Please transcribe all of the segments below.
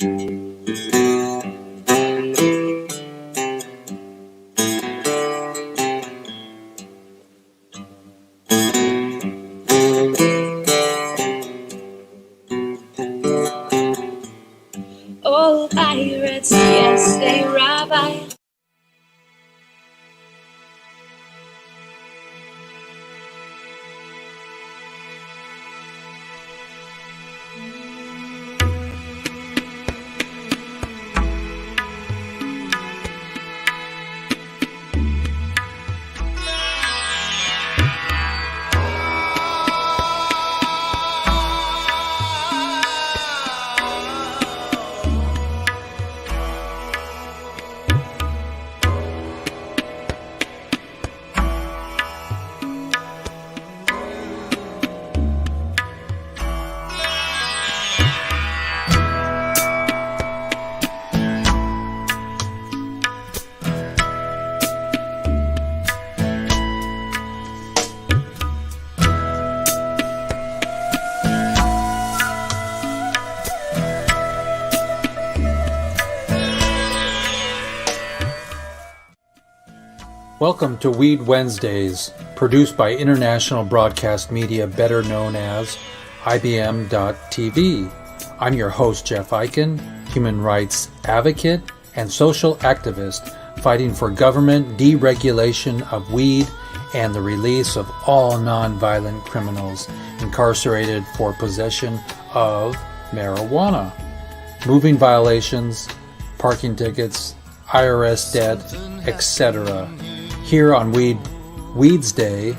Oh, pirates, yes, they rob I. Welcome to Weed Wednesdays, produced by International Broadcast Media, better known as IBM.TV. I'm your host, Jeff Eichen, human rights advocate and social activist fighting for government deregulation of weed and the release of all nonviolent criminals incarcerated for possession of marijuana, moving violations, parking tickets, IRS debt, etc. Here on WEEDsday,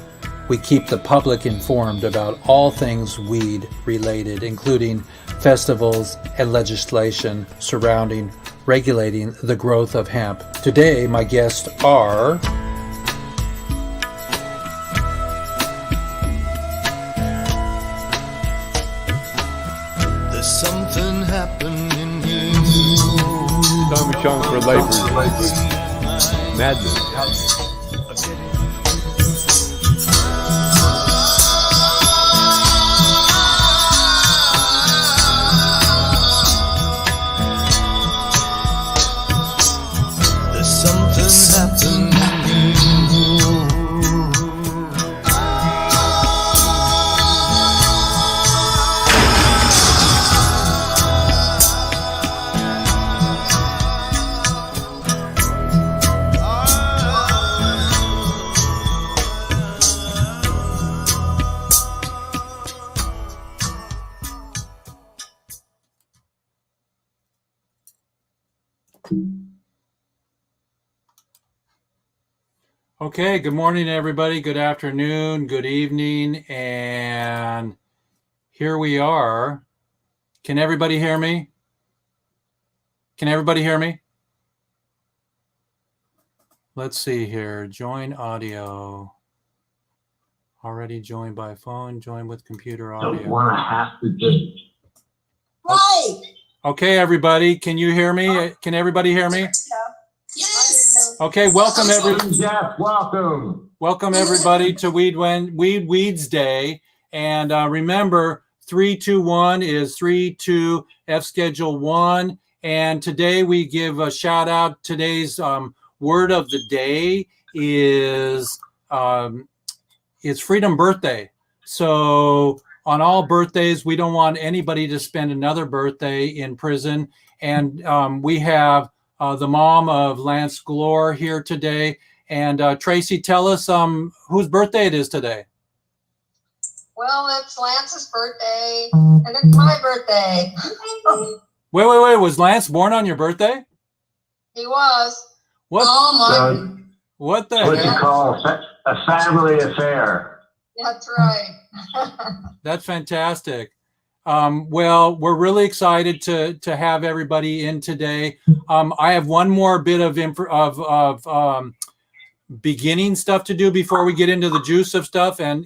we keep the public informed about all things weed related, including festivals and legislation surrounding regulating the growth of hemp. Today, my guests are There's something happening here. Time is young for labor. Madness. Okay, good morning, everybody. Good afternoon, good evening, and here we are. Can everybody hear me? Can everybody hear me? Let's see here. Join audio. Already joined by phone, join with computer audio. Don't want to have to just... Right. Okay, everybody. Can you hear me? Can everybody hear me? Yes. Okay, welcome everybody. Jeff, welcome. Welcome everybody to WEEDsday. And remember, 321 is 32 F Schedule 1. And today we give a shout out. Today's word of the day is it's Freedom Birthday. So on all birthdays, we don't want anybody to spend another birthday in prison. And we have the mom of Lance Gloor here today. And Tracie, tell us whose birthday it is today. Well, it's Lance's birthday, and it's my birthday. Wait. Was Lance born on your birthday? He was. What? Oh, my. What the What you heck? call a family affair. That's right. That's fantastic. Well, we're really excited to have everybody in today. I have one more bit of beginning stuff to do before we get into the juice of stuff, and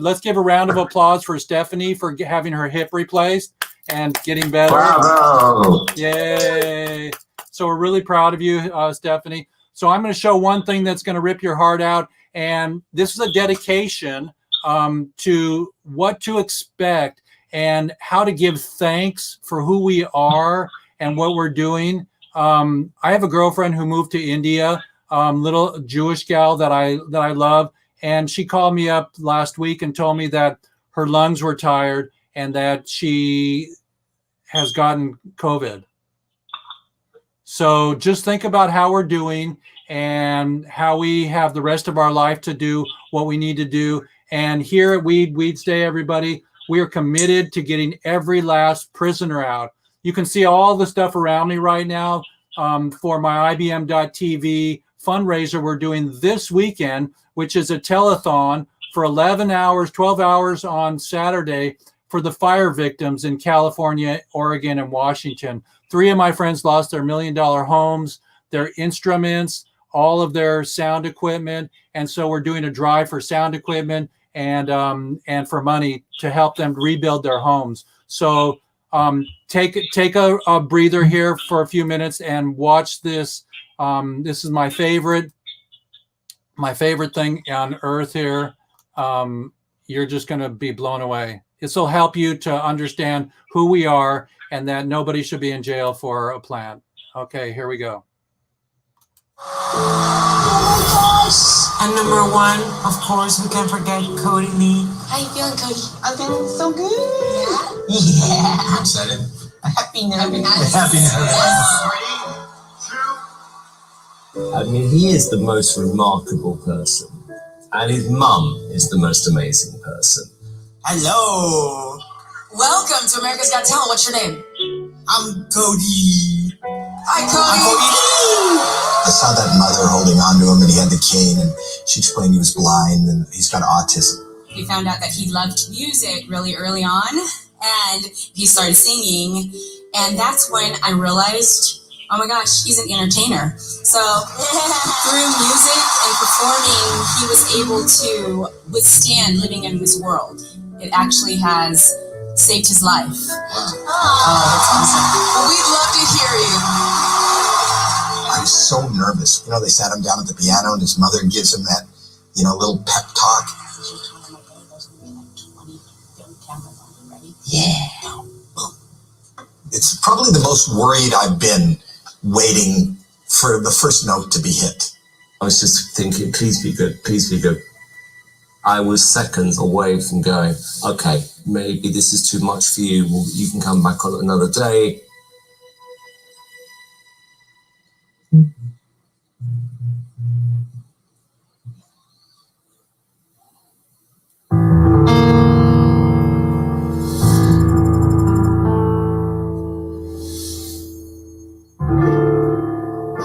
let's give a round of applause for Stephanie for having her hip replaced and getting better. Bravo. Yay! So we're really proud of you, Stephanie. So I'm going to show one thing that's going to rip your heart out, and this is a dedication to what to expect and how to give thanks for who we are and what we're doing. I have a girlfriend who moved to India, little Jewish gal that I love, and she called me up last week and told me that her lungs were tired and that she has gotten COVID. So just think about how we're doing and how we have the rest of our life to do what we need to do. And here at WEEDsday, everybody, we are committed to getting every last prisoner out. You can see all the stuff around me right now for my IBM.TV fundraiser we're doing this weekend, which is a telethon for 11 hours, 12 hours on Saturday for the fire victims in California, Oregon, and Washington. 3 of my friends lost their $1 million homes, their instruments, all of their sound equipment. And so we're doing a drive for sound equipment and for money to help them rebuild their homes. So take a breather here for a few minutes and watch this. This is my favorite thing on earth here. You're just going to be blown away. This will help you to understand who we are and that nobody should be in jail for a plant. Okay, here we go. Oh my gosh. And number one, of course, we can't forget Cody Lee. How you feeling, Cody? I'm feeling so good. Yeah. I'm excited. Happy nervous. Happy nervous. I mean, he is the most remarkable person. And his mum is the most amazing person. Hello. Welcome to America's Got Talent. What's your name? I'm Cody. Hi, Cody. I saw that mother holding on to him and he had the cane and she explained he was blind and he's got autism. We found out that he loved music really early on and he started singing. And that's when I realized, oh my gosh, he's an entertainer. So through music and performing, he was able to withstand living in this world. It actually has saved his life. Wow. Oh, that's awesome. Well, we'd love to hear you. I'm so nervous. You know, they sat him down at the piano and his mother gives him that, little pep talk. Yeah. It's probably the most worried I've been waiting for the first note to be hit. I was just thinking, please be good, please be good. I was seconds away from going, okay, maybe this is too much for you. Well, you can come back on another day.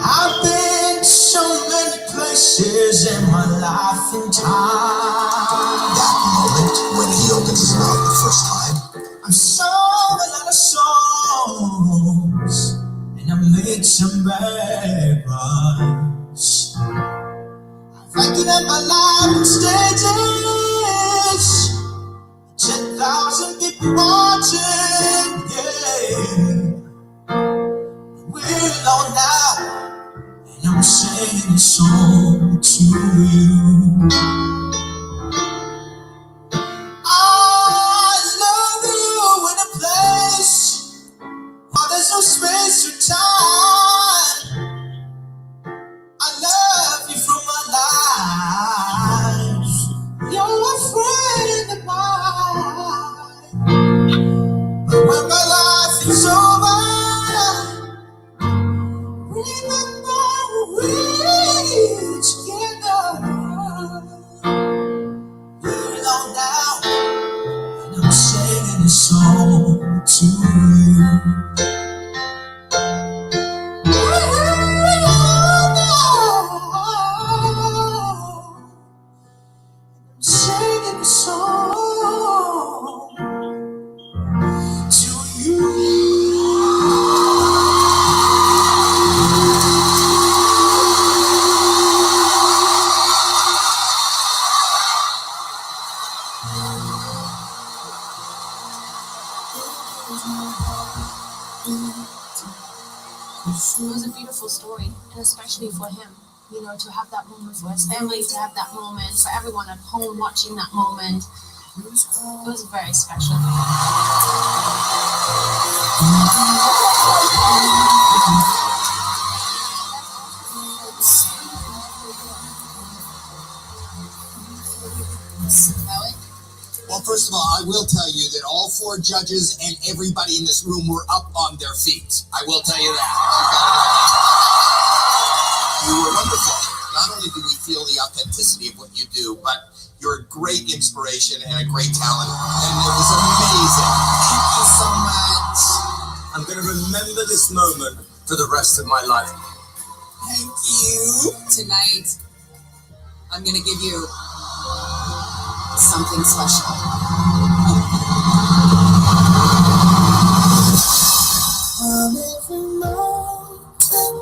I've been to so many places in my life and time. That moment when he opens his mouth the first time. I've sung a lot of songs and I made some bad runs. I've acted out my life on stages, 10,000 people watching, yeah. We're alone now, and I'm singing a song to you. I love you in a place where there's no space or time. I love you from my life. You're a friend of mine. But when my life is over, remember we're together. We're alone now, and I'm singing a song to you. I'm singing a song to you. It was a beautiful story, and especially for him, to have that moment, for his family to have that moment, for everyone at home watching that moment. It was very special. Well, first of all, I will tell you that all 4 judges and everybody in this room were up on their feet. I will tell you that. You were wonderful. Not only do we feel the authenticity of what you do, but you're a great inspiration and a great talent. And it was amazing. Thank you so much. I'm going to remember this moment for the rest of my life. Thank you. Tonight, I'm going to give you something special. On every mountain,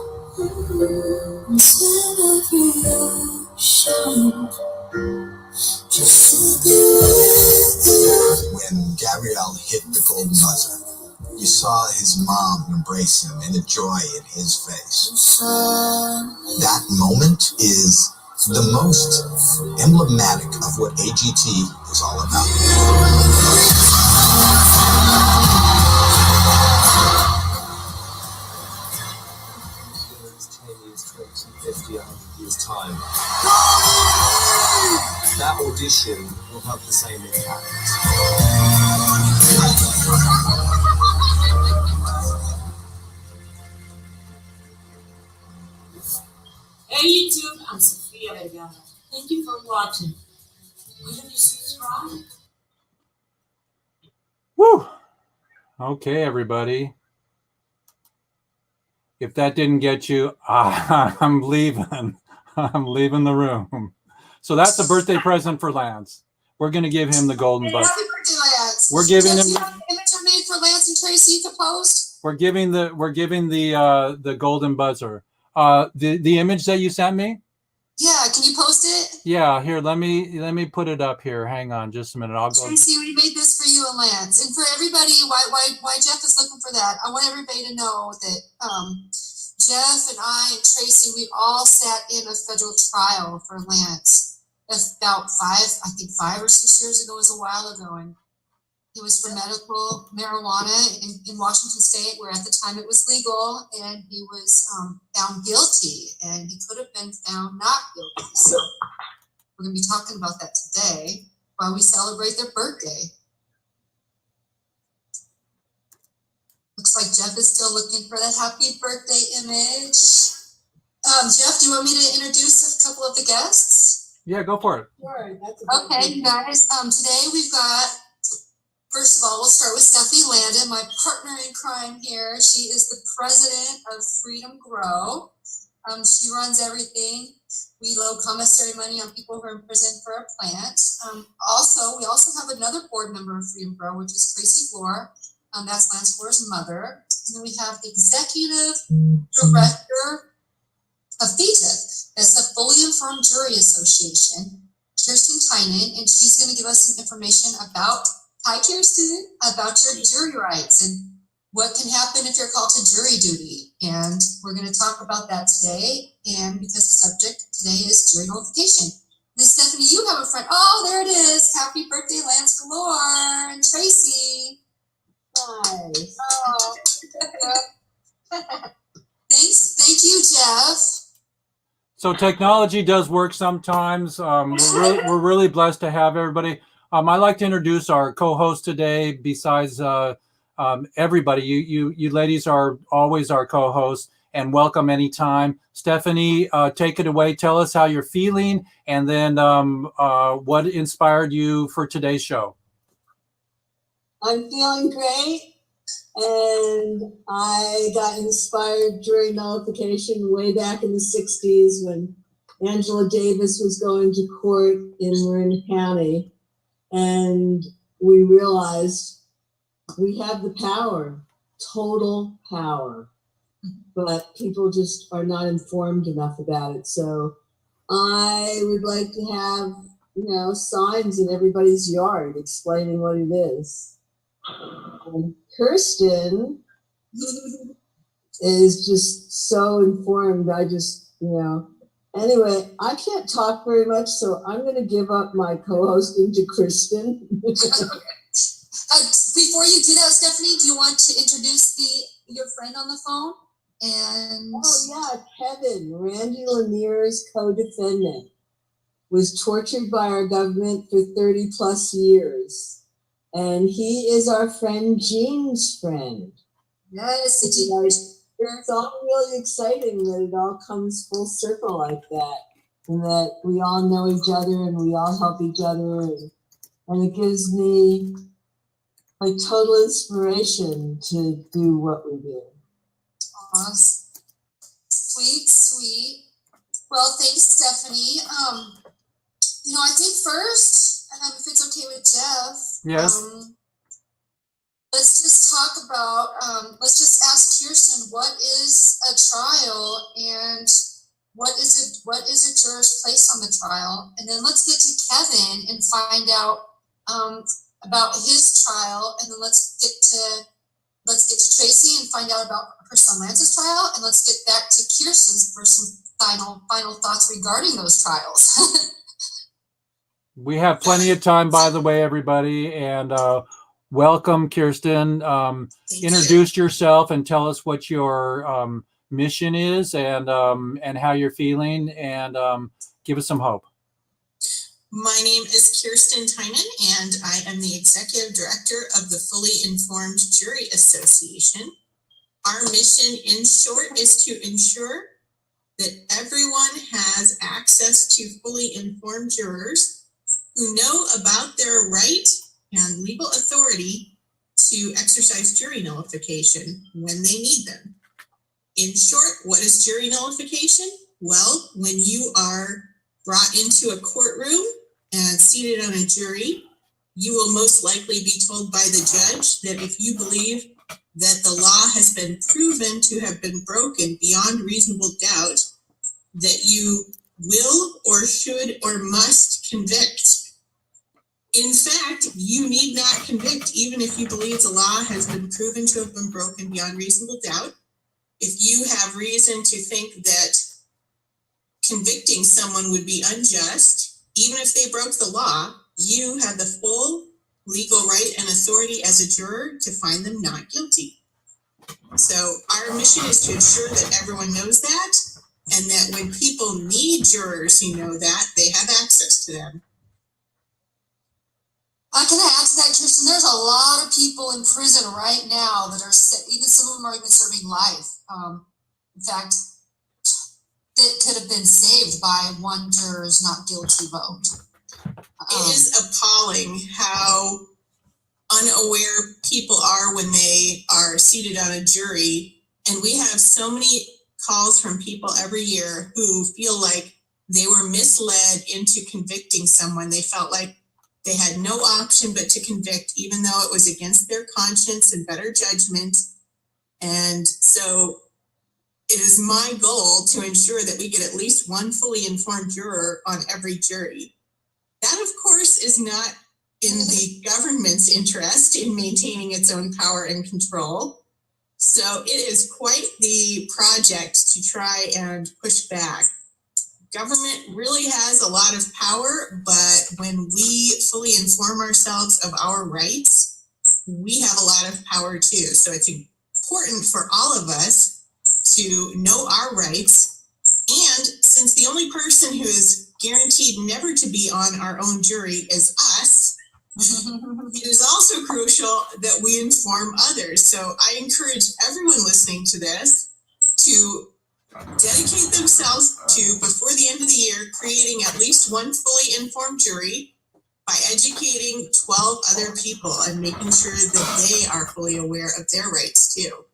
instead of reaction, just to be with you. When Gabrielle hit the golden buzzer, you saw his mom embrace him and the joy in his face. That moment is the most emblematic of what AGT is all about. It's 10 years, 20, 50, 100 years time. That audition will have the same impact. Hey YouTube, I'm Sophia Vergara. Thank you for watching. Will you subscribe? Woo! Okay, everybody. If that didn't get you, I'm leaving. I'm leaving the room. So that's a birthday present for Lance. We're going to give him the golden buzzer. Happy birthday, Lance. We're giving Do him. you have an image I made for Lance and Tracie you could post? We're giving the golden buzzer. The image that you sent me. Yeah, can you post it? Yeah, here. Let me put it up here. Hang on, just a minute. I'll go. Tracie, we made this for you and Lance, and for everybody. Why Jeff is looking for that? I want everybody to know that Jeff and I and Tracie, we all sat in a federal trial for Lance about 5 or 6 years ago. It was a while ago, and it was for medical marijuana in Washington State, where at the time it was legal, and he was found guilty, and he could have been found not guilty. So we're going to be talking about that today while we celebrate their birthday. Looks like Jeff is still looking for that happy birthday image. Jeff, do you want me to introduce a couple of the guests? Yeah, go for it. Sure. Okay, you guys. Today we've got, first of all, we'll start with Stephanie Landa, my partner in crime here. She is the president of Freedom Grow. She runs everything. We load commissary money on people who are in prison for a plant. We also have another board member of Freedom Grow, which is Tracie Flor. That's Lance Flor's mother. And then we have the executive director of FIJA. That's the Fully Informed Jury Association, Kristin Tynan, and she's going to give us some information about, hi Kirsten, about your jury rights and what can happen if you're called to jury duty. And we're going to talk about that today, and because the subject today is jury nullification. Then Stephanie, you have a friend. Oh, there it is. Happy birthday, Lance Gloor and Tracie. Nice. Oh. Thank you, Jeff. So technology does work sometimes. We're really blessed to have everybody. I'd like to introduce our co-host today. Besides everybody, you ladies are always our co-hosts, and welcome anytime. Stephanie, take it away. Tell us how you're feeling, and then what inspired you for today's show. I'm feeling great, and I got inspired during nullification way back in the 60s when Angela Davis was going to court in Marin County, and we realized we have the power, total power, but people just are not informed enough about it. So I would like to have, signs in everybody's yard explaining what it is. And Kristin is just so informed. Anyway, I can't talk very much, so I'm going to give up my co-hosting to Kristin. Before you do that, Stephanie, do you want to introduce your friend on the phone? And Kevin, Randy Lemier's co-defendant, was tortured by our government for 30 plus years. And he is our friend Jean's friend. Yes, it's all really exciting that it all comes full circle like that. And that we all know each other and we all help each other. And it gives me like total inspiration to do what we do. Awesome. Sweet. Well, thanks, Stephanie. I think first, if it's okay with Jeff. Yes. Let's just talk about, let's just ask Kirsten, what is a trial and what is a juror's place on the trial? And then let's get to Kevin and find out about his trial, and then let's get to Tracie and find out about her son Lance's trial, and let's get back to Kirsten's for some final thoughts regarding those trials. We have plenty of time, by the way, everybody, and welcome, Kirsten. Introduce yourself and tell us what your mission is and how you're feeling, and give us some hope. My name is Kristin Tynan, and I am the Executive Director of the Fully Informed Jury Association. Our mission, in short, is to ensure that everyone has access to fully informed jurors who know about their right and legal authority to exercise jury nullification when they need them. In short, what is jury nullification? Well, when you are brought into a courtroom and seated on a jury, you will most likely be told by the judge that if you believe that the law has been proven to have been broken beyond reasonable doubt, that you will or should or must convict. In fact, you need not convict even if you believe the law has been proven to have been broken beyond reasonable doubt. If you have reason to think that convicting someone would be unjust, even if they broke the law, you have the full legal right and authority as a juror to find them not guilty. So our mission is to ensure that everyone knows that, and that when people need jurors who know that, they have access to them. Can I add to that, Kirsten? There's a lot of people in prison right now that are, even some of them are even serving life. In fact, that could have been saved by one juror's not guilty vote. It is appalling how unaware people are when they are seated on a jury. And we have so many calls from people every year who feel like they were misled into convicting someone. They felt like they had no option but to convict, even though it was against their conscience and better judgment. And so it is my goal to ensure that we get at least one fully informed juror on every jury. That, of course, is not in the government's interest in maintaining its own power and control. So it is quite the project to try and push back. Government really has a lot of power, but when we fully inform ourselves of our rights, we have a lot of power too. So it's important for all of us to know our rights. And since the only person who is guaranteed never to be on our own jury is us, it is also crucial that we inform others. So I encourage everyone listening to this to dedicate themselves to, before the end of the year, creating at least one fully informed jury by educating 12 other people and making sure that they are fully aware of their rights too.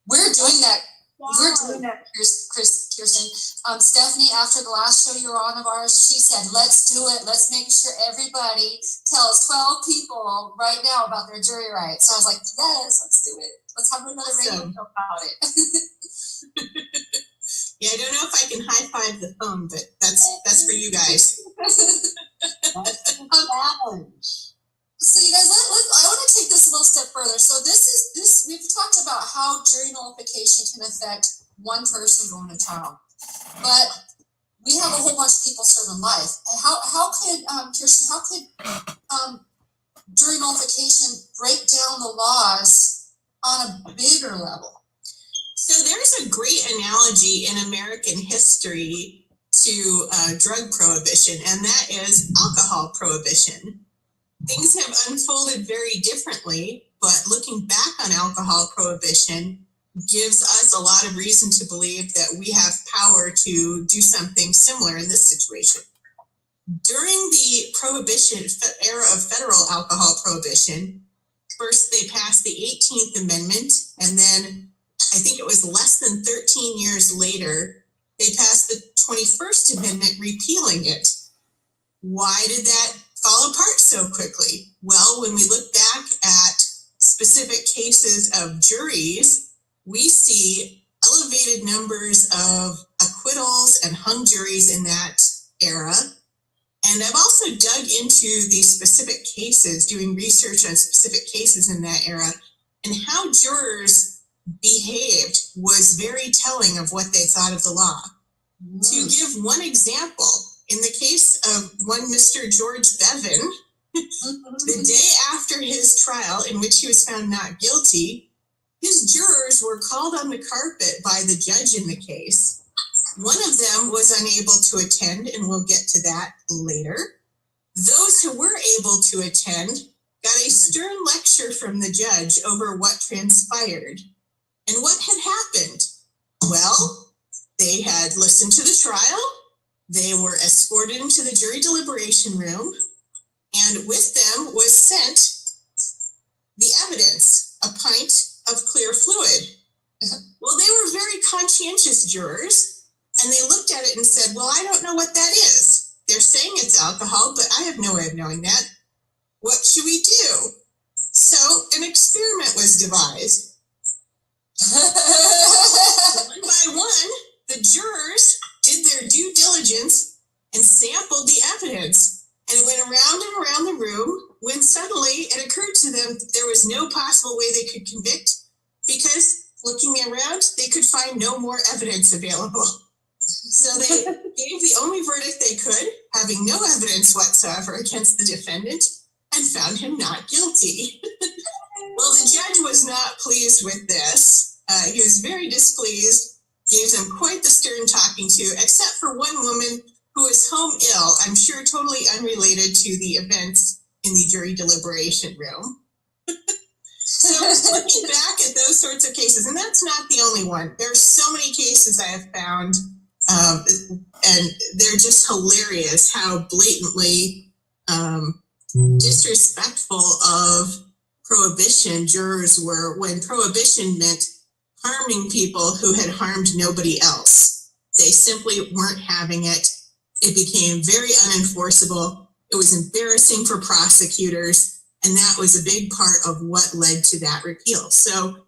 We're doing that. We're doing that, Kirsten. Stephanie, after the last show you were on of ours, she said, let's do it. Let's make sure everybody tells 12 people right now about their jury rights. So I was like, yes, let's do it. Let's have another radio show about it. Yeah, I don't know if I can high five the phone, but that's for you guys. So you guys, I want to take this a little step further. So we've talked about how jury nullification can affect one person going to trial, but we have a whole bunch of people serving life. How could Kirsten? How could jury nullification break down the laws on a bigger level? So there's a great analogy in American history to drug prohibition, and that is alcohol prohibition. Things have unfolded very differently, but looking back on alcohol prohibition gives us a lot of reason to believe that we have power to do something similar in this situation. During the prohibition era of federal alcohol prohibition, first they passed the 18th Amendment, and then I think it was less than 13 years later, they passed the 21st Amendment repealing it. Why did that fall apart so quickly? Well, when we look back at specific cases of juries, we see elevated numbers of acquittals and hung juries in that era. And I've also dug into these specific cases, doing research on specific cases in that era, and how jurors behaved was very telling of what they thought of the law. To give one example, in the case of one Mr. George Bevan, the day after his trial in which he was found not guilty, his jurors were called on the carpet by the judge in the case. One of them was unable to attend, and we'll get to that later. Those who were able to attend got a stern lecture from the judge over what transpired. And what had happened? Well, they had listened to the trial, they were escorted into the jury deliberation room, and with them was sent the evidence, a pint of clear fluid. Well, they were very conscientious jurors, and they looked at it and said, well, I don't know what that is. They're saying it's alcohol, but I have no way of knowing that. What should we do? So an experiment was devised. One by one, the jurors did their due diligence and sampled the evidence, and it went around and around the room when suddenly it occurred to them that there was no possible way they could convict, because looking around, they could find no more evidence available. So they gave the only verdict they could, having no evidence whatsoever against the defendant, and found him not guilty. Well, the judge was not pleased with this. He was very displeased, gave them quite the stern talking to, except for one woman who was home ill, I'm sure totally unrelated to the events in the jury deliberation room. So looking back at those sorts of cases, and that's not the only one. There are so many cases I have found, and they're just hilarious how blatantly disrespectful of prohibition jurors were, when prohibition meant harming people who had harmed nobody else. They simply weren't having it. It became very unenforceable. It was embarrassing for prosecutors, and that was a big part of what led to that repeal. So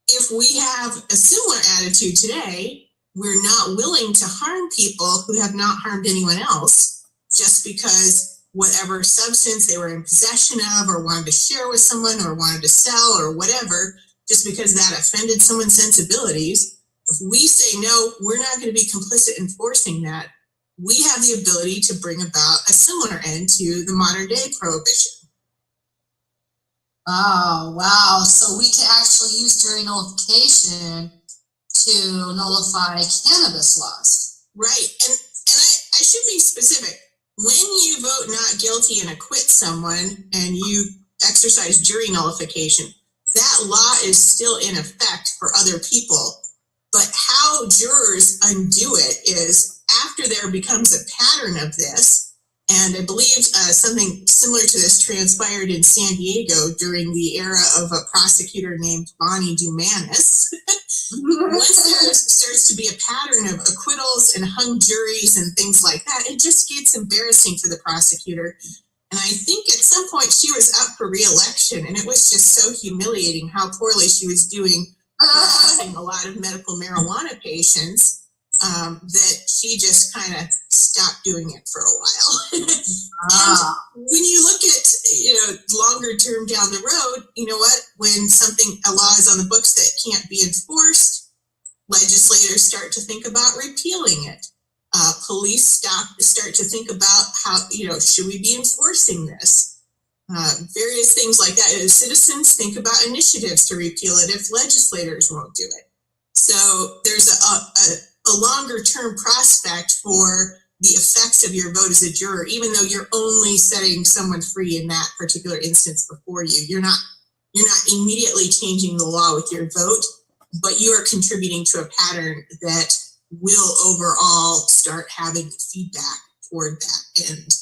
if we have a similar attitude today, we're not willing to harm people who have not harmed anyone else just because whatever substance they were in possession of or wanted to share with someone or wanted to sell or whatever, just because that offended someone's sensibilities. If we say, no, we're not going to be complicit in enforcing that, we have the ability to bring about a similar end to the modern day prohibition. Oh, wow. So we can actually use jury nullification to nullify cannabis laws. Right. And I should be specific. When you vote not guilty and acquit someone and you exercise jury nullification, that law is still in effect for other people. But how jurors undo it is after there becomes a pattern of this, and I believe something similar to this transpired in San Diego during the era of a prosecutor named Bonnie Dumanis. Once there starts to be a pattern of acquittals and hung juries and things like that, it just gets embarrassing for the prosecutor. And I think at some point she was up for re-election, and it was just so humiliating how poorly she was doing, having a lot of medical marijuana patients, that she just kind of stopped doing it for a while. And when you look at, longer term down the road, you know what? When a law is on the books that can't be enforced, legislators start to think about repealing it. Police start to think about how, should we be enforcing this? various things like that. As citizens, think about initiatives to repeal it if legislators won't do it. So there's a longer term prospect for the effects of your vote as a juror, even though you're only setting someone free in that particular instance before you. You're not immediately changing the law with your vote, but you are contributing to a pattern that will overall start having feedback toward that end.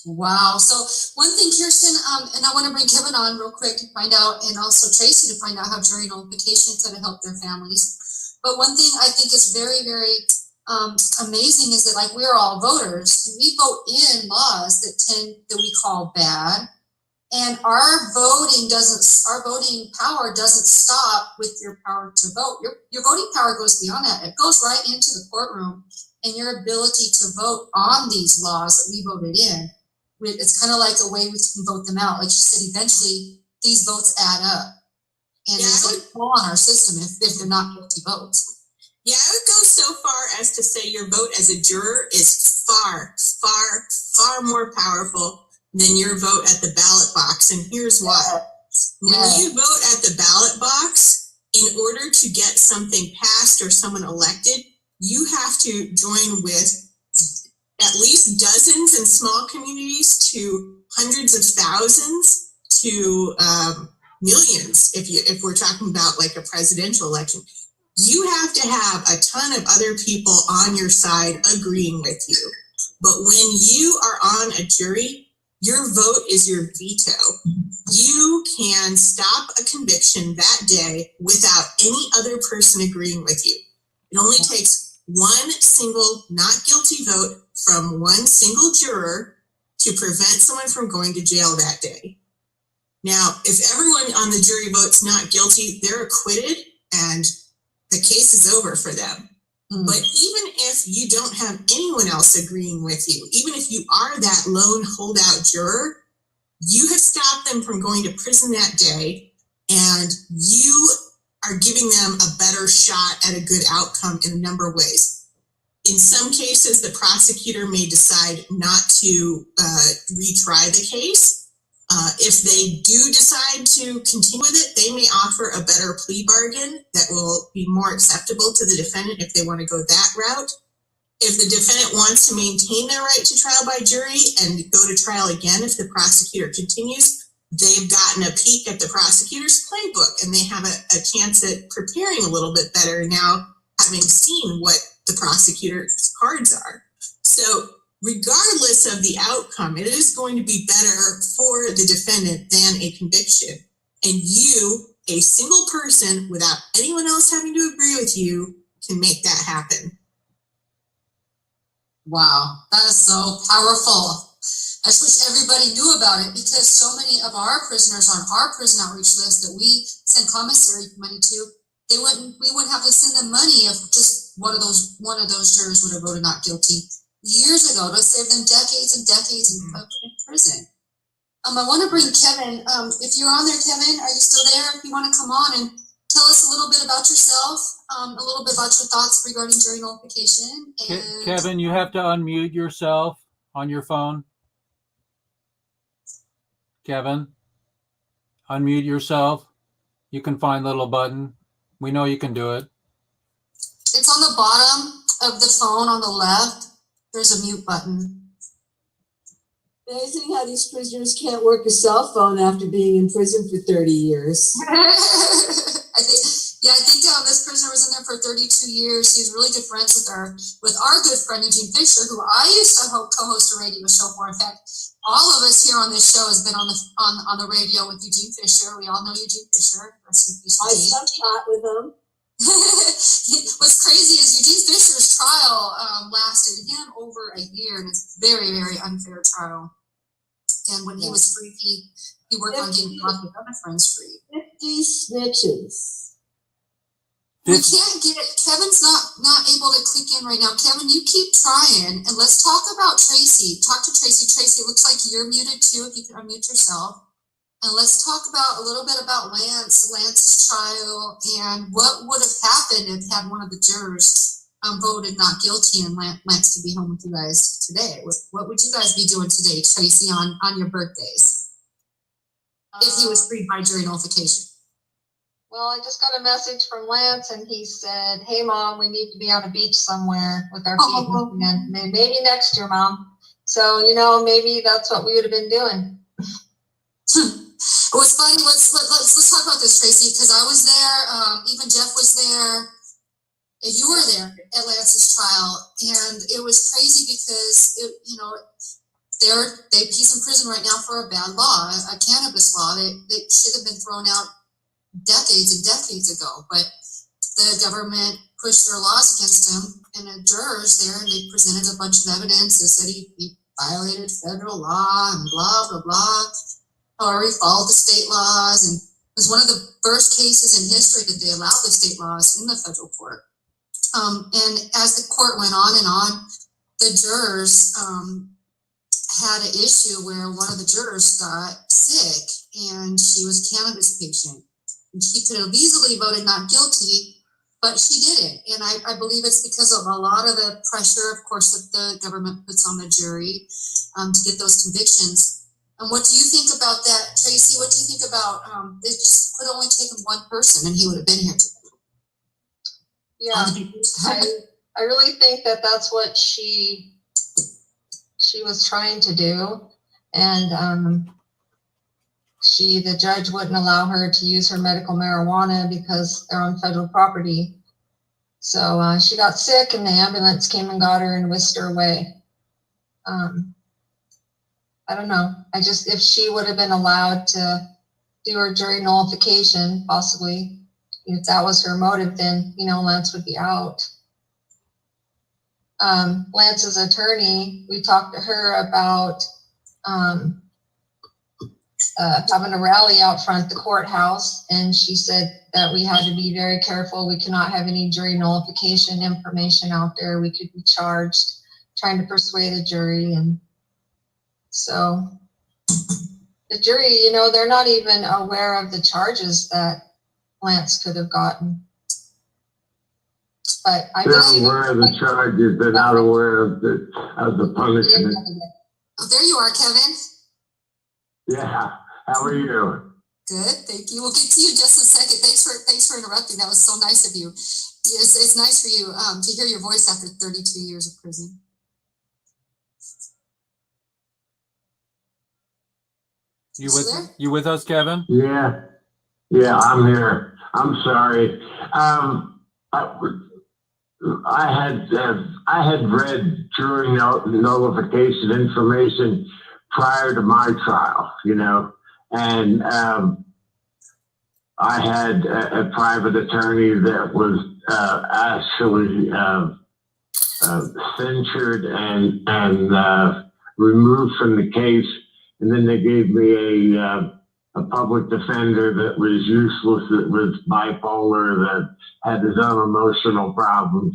Wow. So one thing, Kirsten, and I want to bring Kevin on real quick to find out, and also Tracie to find out how jury nullification could help their families. But one thing I think is very, very amazing is that, like, we're all voters and we vote in laws that we call bad, and our voting power doesn't stop with your power to vote. Your voting power goes beyond that. It goes right into the courtroom, and your ability to vote on these laws that we voted in. It's kind of like a way we can vote them out. Like you said, eventually these votes add up, and it's like pull on our system if they're not guilty votes. Yeah, I would go so far as to say your vote as a juror is far, far, far more powerful than your vote at the ballot box. And here's why. When you vote at the ballot box, in order to get something passed or someone elected, you have to join with at least dozens in small communities to hundreds of thousands to millions. If we're talking about like a presidential election, you have to have a ton of other people on your side agreeing with you. But when you are on a jury, your vote is your veto. You can stop a conviction that day without any other person agreeing with you. It only takes one single not guilty vote from one single juror to prevent someone from going to jail that day. Now, if everyone on the jury votes not guilty, they're acquitted and the case is over for them. But even if you don't have anyone else agreeing with you, even if you are that lone holdout juror, you have stopped them from going to prison that day, and you are giving them a better shot at a good outcome in a number of ways. In some cases, the prosecutor may decide not to retry the case. If they do decide to continue with it, they may offer a better plea bargain that will be more acceptable to the defendant if they want to go that route. If the defendant wants to maintain their right to trial by jury and go to trial again if the prosecutor continues, they've gotten a peek at the prosecutor's playbook and they have a chance at preparing a little bit better now, having seen what the prosecutor's cards are. So regardless of the outcome, it is going to be better for the defendant than a conviction. And you, a single person, without anyone else having to agree with you, can make that happen. Wow, that is so powerful. I just wish everybody knew about it, because so many of our prisoners on our prison outreach list that we send commissary money to, we wouldn't have to send them money if just one of those jurors would have voted not guilty years ago. To save them decades and decades in prison. I want to bring Kevin. If you're on there, Kevin, are you still there? If you want to come on and tell us a little bit about yourself, a little bit about your thoughts regarding jury nullification. And Kevin, you have to unmute yourself on your phone. Kevin, unmute yourself. You can find the little button. We know you can do it. It's on the bottom of the phone on the left. There's a mute button. Amazing how these prisoners can't work a cell phone after being in prison for 30 years. I think this prisoner was in there for 32 years. He's really good friends with our good friend Eugene Fisher, who I used to co-host a radio show for. In fact, all of us here on this show has been on the radio with Eugene Fisher. We all know Eugene Fisher. I sat with him. What's crazy is Eugene Fisher's trial lasted him over a year, and it's a very, very unfair trial. And when he was free, he worked on getting lots of other friends free. 50 snitches. We can't get it. Kevin's not able to click in right now. Kevin, you keep trying, and let's talk about Tracie. Talk to Tracie. Tracie, it looks like you're muted too. If you can unmute yourself. And let's talk about a little bit about Lance's trial, and what would have happened if had one of the jurors voted not guilty and Lance could be home with you guys today. What would you guys be doing today, Tracie, on your birthdays? if he was freed by jury nullification? Well, I just got a message from Lance, and he said, "Hey, Mom, we need to be on a beach somewhere with our feet in the sand. Maybe next year, Mom." So, you know, maybe that's what we would have been doing. It was funny. Let's talk about this, Tracie, because I was there. Even Jeff was there. You were there at Lance's trial, and it was crazy because he's in prison right now for a bad law, a cannabis law. They should have been thrown out decades and decades ago, but the government pushed their laws against him, and the jurors there, and they presented a bunch of evidence that said he violated federal law and blah blah blah. However, he followed the state laws, and it was one of the first cases in history that they allowed the state laws in the federal court. And as the court went on and on, the jurors had an issue where one of the jurors got sick, and she was a cannabis patient. And she could have easily voted not guilty, but she didn't. And I believe it's because of a lot of the pressure, of course, that the government puts on the jury to get those convictions. And what do you think about that, Tracie? What do you think about it just could only taken one person and he would have been here today? Yeah, I really think that that's what she was trying to do. And the judge wouldn't allow her to use her medical marijuana because they're on federal property. So she got sick, and the ambulance came and got her and whisked her away. I don't know. If she would have been allowed to do her jury nullification, possibly, if that was her motive, then, Lance would be out. Lance's attorney, we talked to her about having a rally out front of the courthouse, and she said that we had to be very careful. We cannot have any jury nullification information out there. We could be charged trying to persuade a jury. And so the jury, they're not even aware of the charges that Lance could have gotten. But they're aware of the charges, they're not aware of the punishment. Oh, there you are, Kevin. Yeah, how are you? Good, thank you. We'll get to you in just a second. Thanks for interrupting. That was so nice of you. It's nice for you to hear your voice after 32 years of prison. You with us, Kevin? Yeah, I'm here. I'm sorry. I had read jury nullification information prior to my trial, and I had a private attorney that was actually censured and removed from the case, and then they gave me a public defender that was useless, that was bipolar, that had his own emotional problems,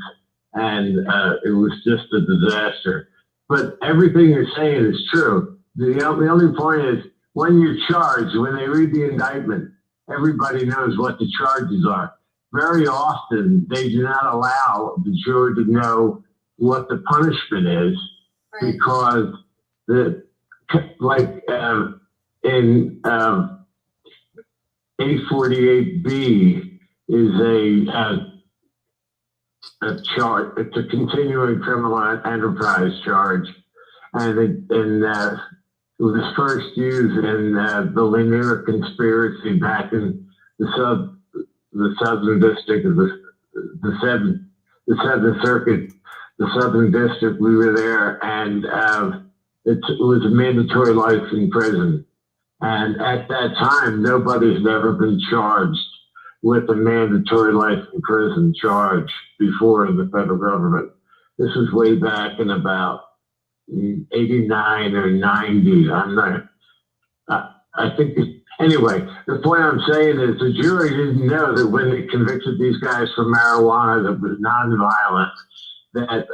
and it was just a disaster. But everything you're saying is true. The only point is, when you're charged, when they read the indictment, everybody knows what the charges are. Very often, they do not allow the jury to know what the punishment is, because in 848B is a charge. It's a continuing criminal enterprise charge, and it was first used in the Lanier conspiracy back in the Southern District of the Seventh Circuit, the Southern District. We were there, and it was a mandatory life in prison. And at that time, nobody's ever been charged with a mandatory life in prison charge before in the federal government. This was way back in about 89 or 90. I think, anyway, the point I'm saying is the jury didn't know that when they convicted these guys for marijuana that was nonviolent, that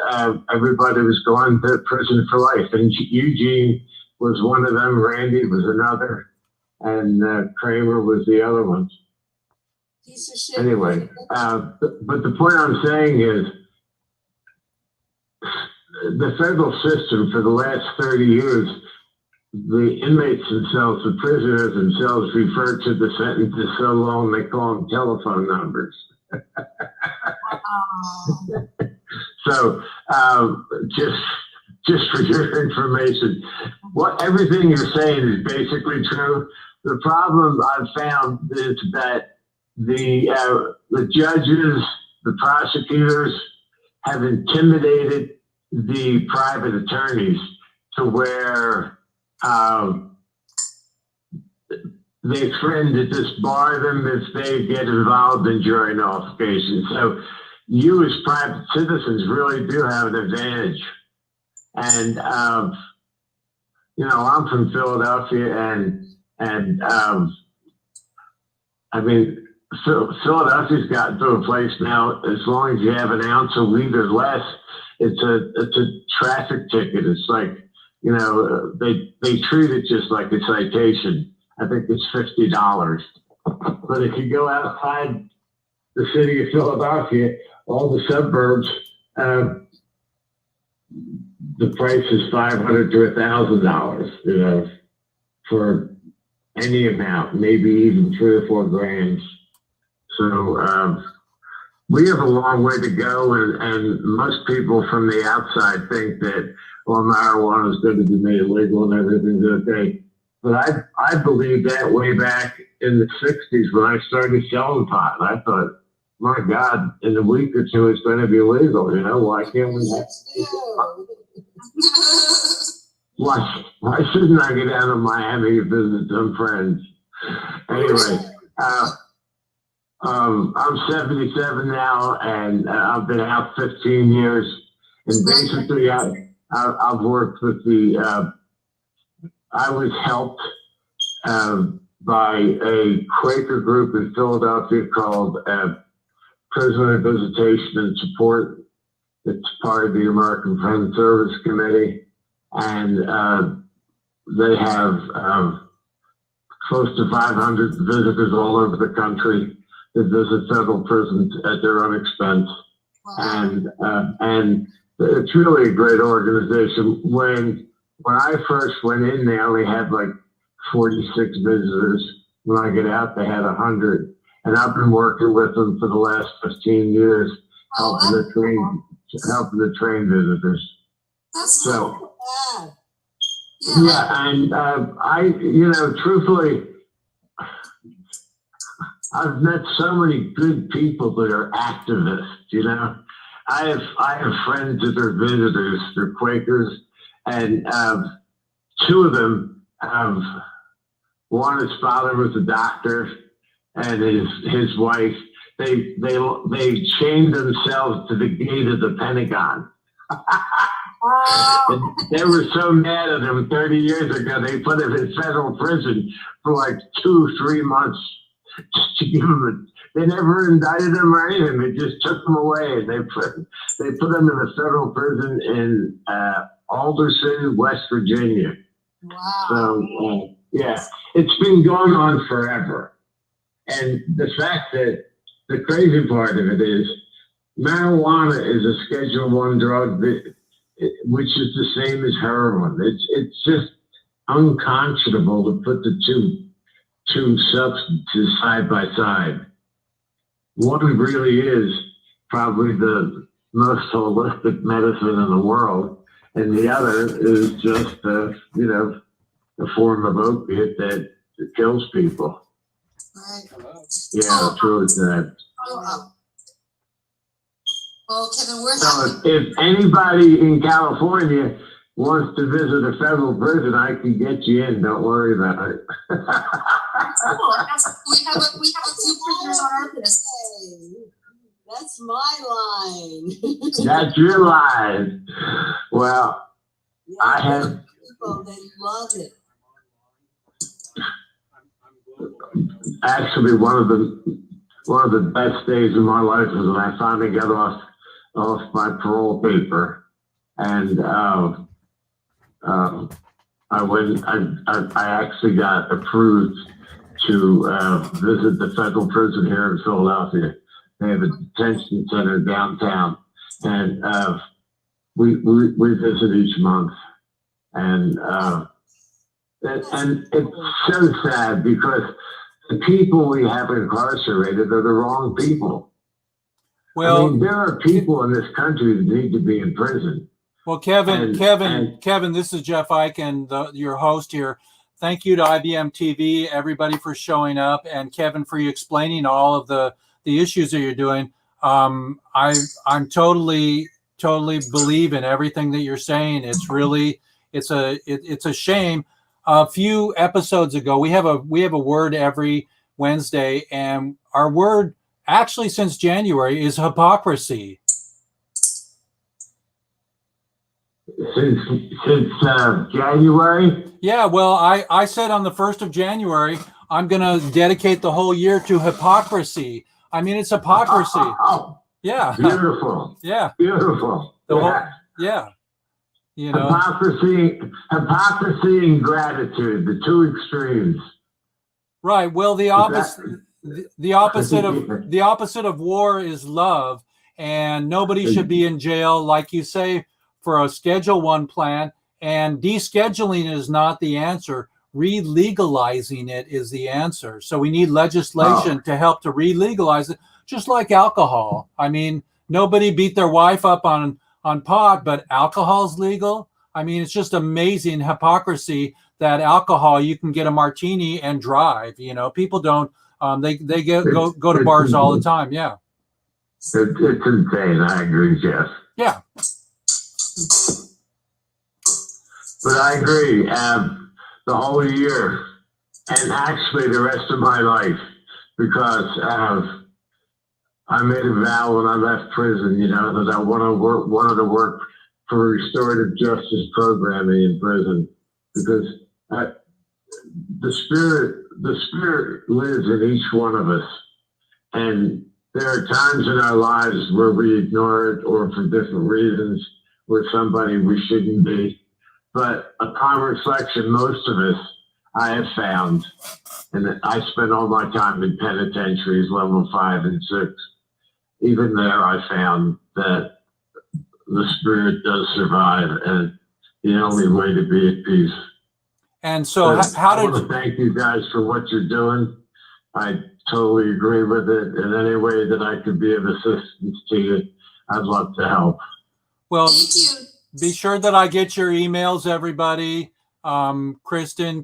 everybody was going to prison for life. And Eugene was one of them, Randy was another, and Kramer was the other one. Piece of shit. Anyway, but the point I'm saying is the federal system for the last 30 years, the inmates themselves, the prisoners themselves, refer to the sentences so long they call them telephone numbers. So just for your information, everything you're saying is basically true. The problem I've found is that the judges, the prosecutors have intimidated the private attorneys to where they threaten to disbar them if they get involved in jury nullification. So you as private citizens really do have an advantage. And, you know, I'm from Philadelphia and I mean, Philadelphia's gotten to a place now, as long as you have an ounce of weed or less, it's a traffic ticket. It's like, you know, they treat it just like a citation. I think it's $50. But if you go outside the city of Philadelphia, all the suburbs, the price is $500 to $1,000, you know, for any amount, maybe even 3 or 4 grams. So we have a long way to go, and most people from the outside think that, well, marijuana is going to be made illegal and everything's okay. But I believed that way back in the 60s when I started selling pot. I thought, my God, in a week or two it's going to be legal. You know, why can't we have? Why shouldn't I get down to Miami to visit some friends? Anyway, I'm 77 now, and I've been out 15 years. And basically, I've worked with I was helped by a Quaker group in Philadelphia called Prisoner Visitation and Support. It's part of the American Friends Service Committee. And they have close to 500 visitors all over the country that visit federal prisons at their own expense. Wow. And it's really a great organization. When I first went in, they only had like 46 visitors. When I get out, they had 100. And I've been working with them for the last 15 years, helping to train visitors. That's so. bad. Yeah, and I, you know, truthfully, I've met so many good people that are activists. You know, I have friends that are visitors, they're Quakers, and 2 of them, one, his father was a doctor, and his wife, they chained themselves to the gate of the Pentagon. And they were so mad at him 30 years ago, they put him in federal prison for like 2-3 months just to give him they never indicted him or anything. They just took him away. And they put him in a federal prison in Alderson, West Virginia. Wow. So, yeah, it's been going on forever. And the fact that the crazy part of it is marijuana is a Schedule I drug which is the same as heroin. It's just unconscionable to put the two substances side by side. One really is probably the most holistic medicine in the world, and the other is just you know, a form of opiate that kills people. Right. Yeah, it's really sad. Well, Kevin, we're So if anybody in California wants to visit a federal prison, I can get you in. Don't worry about it. cool. We have a few prisoners on our list. That's my line. That's your line. Well, Yeah, I have people, they love it. actually one of the best days of my life was when I finally got off my parole paper, and I actually got approved to visit the federal prison here in Philadelphia. They have a detention center downtown, and we visit each month. And And it's so sad because the people we have incarcerated are the wrong people. Well, I mean, there are people in this country that need to be in prison. Well, Kevin, this is Jeff Eichen, your host here. Thank you to IBM TV, everybody for showing up, and Kevin for you explaining all of the issues that you're doing. I'm totally believe in everything that you're saying. It's really it's a shame. A few episodes ago, we have a word every Wednesday, and our word actually since January is hypocrisy. Since January? Yeah, well, I said on the 1st of January, I'm going to dedicate the whole year to hypocrisy. I mean, it's hypocrisy. Yeah. Beautiful. Yeah. Beautiful. Yeah. You know, hypocrisy and gratitude, the two extremes. Right. Well, the opposite of war is love, and nobody should be in jail, like you say, for a Schedule I plan. And descheduling is not the answer. Re-legalizing it is the answer. So we need legislation to help to re-legalize it, just like alcohol. I mean, nobody beat their wife up on pot, but alcohol's legal. I mean, it's just amazing hypocrisy that alcohol, you can get a martini and drive. You know, people don't. They go to bars all the time. Yeah. It's insane. I agree, Jeff. Yeah. But I agree. The whole year, and actually the rest of my life, because I made a vow when I left prison, you know, that I wanted to work for restorative justice programming in prison, because the spirit lives in each one of us, and there are times in our lives where we ignore it, or for different reasons, we're somebody we shouldn't be. But upon reflection, most of us, I have found, and I spent all my time in penitentiaries, level 5 and 6. Even there, I found that the spirit does survive, and the only way to be at peace. And so, I want to thank you guys for what you're doing. I totally agree with it. In any way that I could be of assistance to you, I'd love to help. Well, thank you. Be sure that I get your emails, everybody. Kirsten,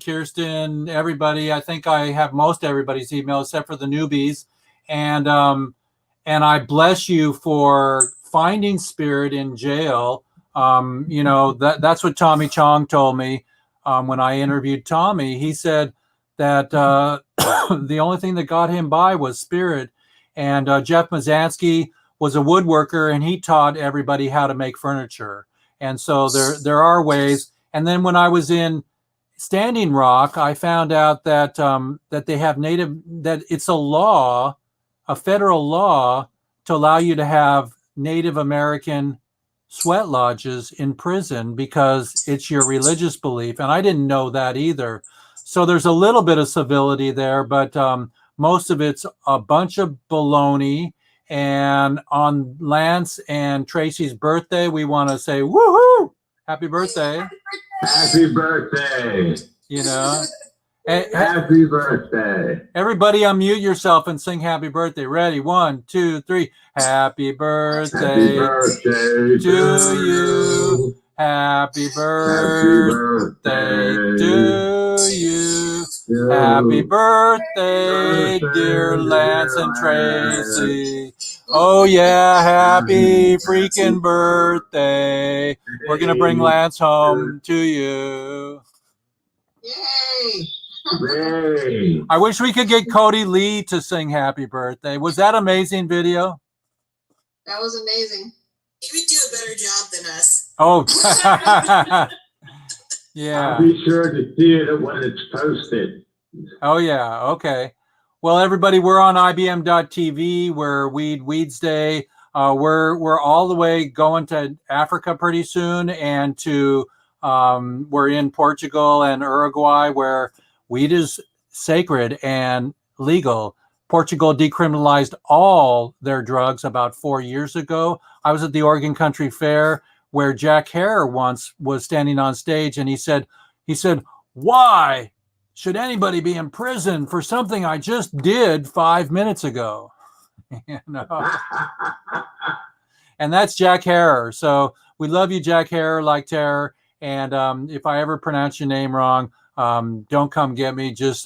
everybody. I think I have most everybody's email except for the newbies. And I bless you for finding spirit in jail. You know, that's what Tommy Chong told me when I interviewed Tommy. He said that the only thing that got him by was spirit. And Jeff Mazansky was a woodworker, and he taught everybody how to make furniture. And so there are ways. And then when I was in Standing Rock, I found out that that they have that it's a federal law to allow you to have Native American sweat lodges in prison because it's your religious belief. And I didn't know that either. So there's a little bit of civility there, but most of it's a bunch of baloney. And on Lance and Tracie's birthday, we want to say, woohoo! Happy birthday. Happy birthday. You know, happy birthday. Everybody unmute yourself and sing happy birthday. Ready? 1, 2, 3. Happy birthday, to you. Happy birthday to you. Happy birthday, dear Lance and Tracie. Oh yeah, happy freaking birthday. We're going to bring Lance home to you. Yay! Yay! I wish we could get Cody Lee to sing happy birthday. Was that amazing video? That was amazing. He would do a better job than us. Oh, yeah. I'll be sure to see it when it's posted. Oh, yeah. Okay. Well, everybody, we're on IBM.TV. We're WEEDsday. We're all the way going to Africa pretty soon, and to we're in Portugal and Uruguay, where weed is sacred and legal. Portugal decriminalized all their drugs about 4 years ago. I was at the Oregon Country Fair where Jack Hare once was standing on stage, and he said, why should anybody be in prison for something I just did 5 minutes ago? You know? And that's Jack Harrer. So we love you, Jack Harrer, like terror. And if I ever pronounce your name wrong, don't come get me. Just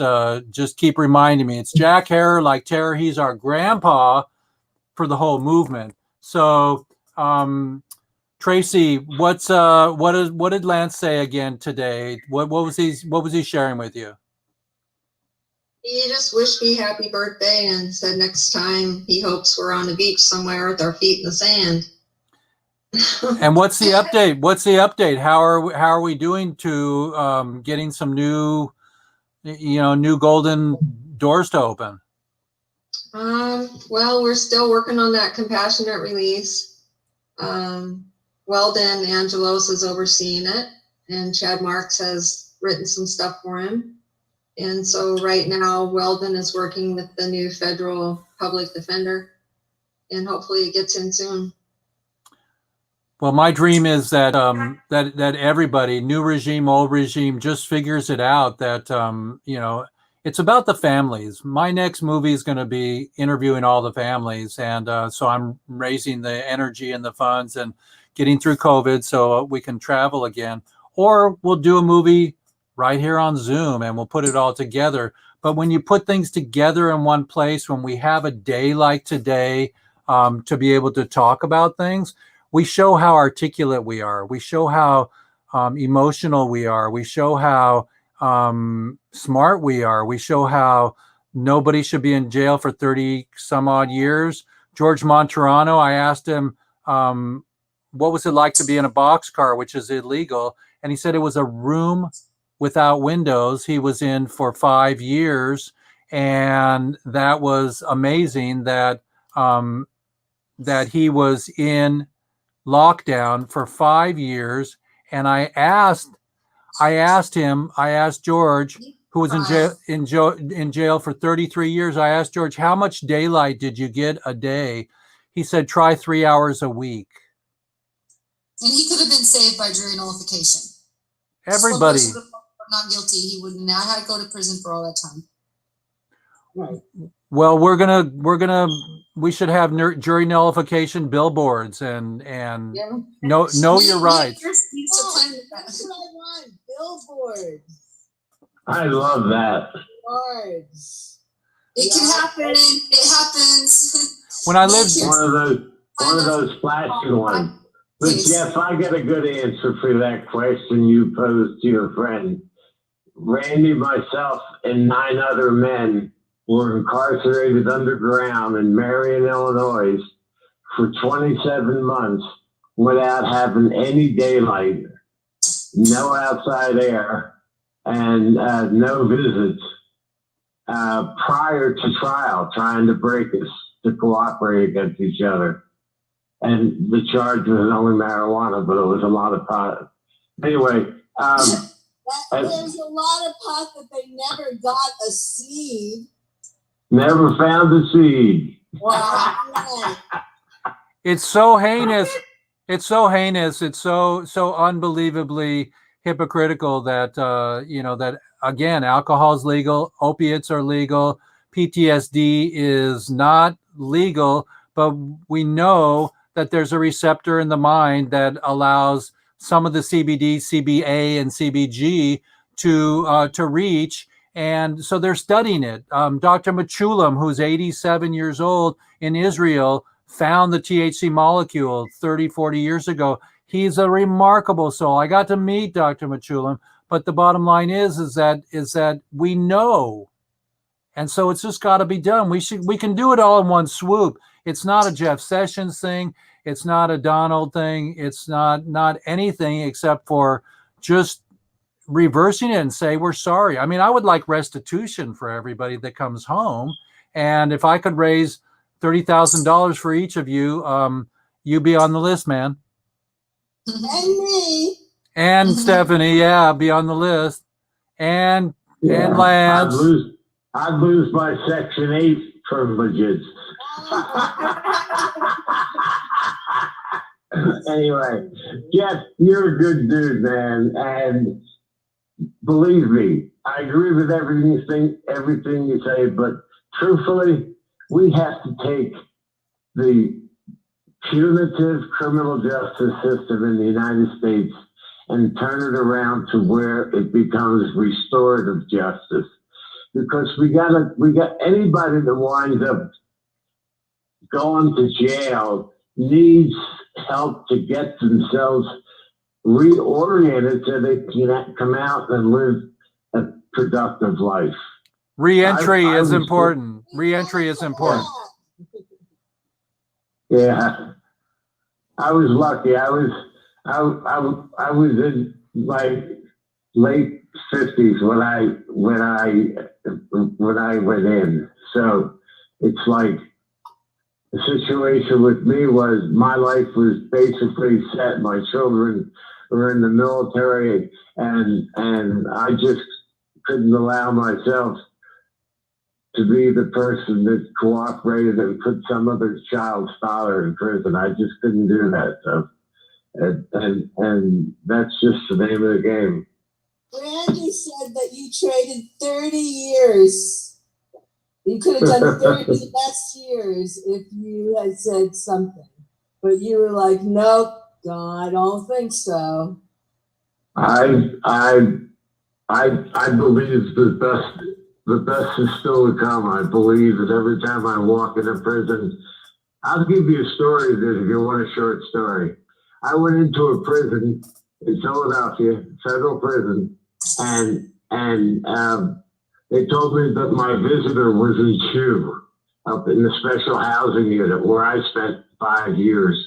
keep reminding me. It's Jack Harrer, like terror. He's our grandpa for the whole movement. So, Tracie, what did Lance say again today? What was he sharing with you? He just wished me happy birthday and said next time he hopes we're on the beach somewhere with our feet in the sand. And what's the update? What's the update? How are we doing to getting some new golden doors to open? Well, we're still working on that compassionate release. Weldon Angelos is overseeing it, and Chad Marks has written some stuff for him. And so right now, Weldon is working with the new federal public defender, and hopefully it gets in soon. Well, my dream is that that everybody, new regime, old regime, just figures it out that it's about the families. My next movie is going to be interviewing all the families, and so I'm raising the energy and the funds and getting through COVID so we can travel again. Or we'll do a movie right here on Zoom and we'll put it all together. But when you put things together in one place, when we have a day like today to be able to talk about things, we show how articulate we are. We show how emotional we are. We show how smart we are. We show how nobody should be in jail for 30 some odd years. George Monterano, I asked him, what was it like to be in a boxcar, which is illegal? And he said it was a room without windows. He was in for 5 years. And that was amazing that that he was in lockdown for 5 years. And I asked George, who was in jail for 33 years. I asked George, how much daylight did you get a day? He said, try 3 hours a week. And he could have been saved by jury nullification. Everybody. Not guilty. He would not have to go to prison for all that time. Right. Well, we should have jury nullification billboards and know your rights. That's what I want. Billboards. I love that. Billboards. It can happen. It happens. When I lived one of those flashy ones. But Jeff, I got a good answer for that question you posed to your friend. Randy, myself, and 9 other men were incarcerated underground in Marion, Illinois for 27 months without having any daylight, no outside air, and no visits prior to trial, trying to break us to cooperate against each other. And the charge was only marijuana, but it was a lot of pot. Anyway. There's a lot of pot that they never got a seed. Never found a seed. Wow. It's so heinous. It's so heinous. It's so unbelievably hypocritical that that again, alcohol is legal, opiates are legal, PTSD is not legal, but we know that there's a receptor in the mind that allows some of the CBD, CBA, and CBG to reach. And so they're studying it. Dr. Machulam, who's 87 years old in Israel, found the THC molecule 30, 40 years ago. He's a remarkable soul. I got to meet Dr. Machulam, but the bottom line is that we know. And so it's just got to be done. We can do it all in one swoop. It's not a Jeff Sessions thing. It's not a Donald thing. It's not anything except for just reversing it and say, we're sorry. I mean, I would like restitution for everybody that comes home. And if I could raise $30,000 for each of you, you'd be on the list, man. And me. And Stephanie, yeah, be on the list. And Lance. I'd lose my Section 8 privileges. Anyway, Jeff, you're a good dude, man. And believe me, I agree with everything you say, but truthfully, we have to take the punitive criminal justice system in the United States and turn it around to where it becomes restorative justice. Because we got anybody that winds up going to jail needs help to get themselves reoriented so they can come out and live a productive life. Re-entry is important. Re-entry is important. Yeah, I was lucky. I was in my late 50s when I went in. So it's like the situation with me was my life was basically set. My children were in the military, and I just couldn't allow myself to be the person that cooperated and put some other child's father in prison. I just couldn't do that. So, and that's just the name of the game. Randy said that you traded 30 years. You could have done 30 less years if you had said something. But you were like, nope, I don't think so. I believe the best is still to come. I believe that every time I walk in a prison, I'll give you a story of this if you want a short story. I went into a prison in Philadelphia, federal prison, and they told me that my visitor was in SHU up in the special housing unit where I spent 5 years.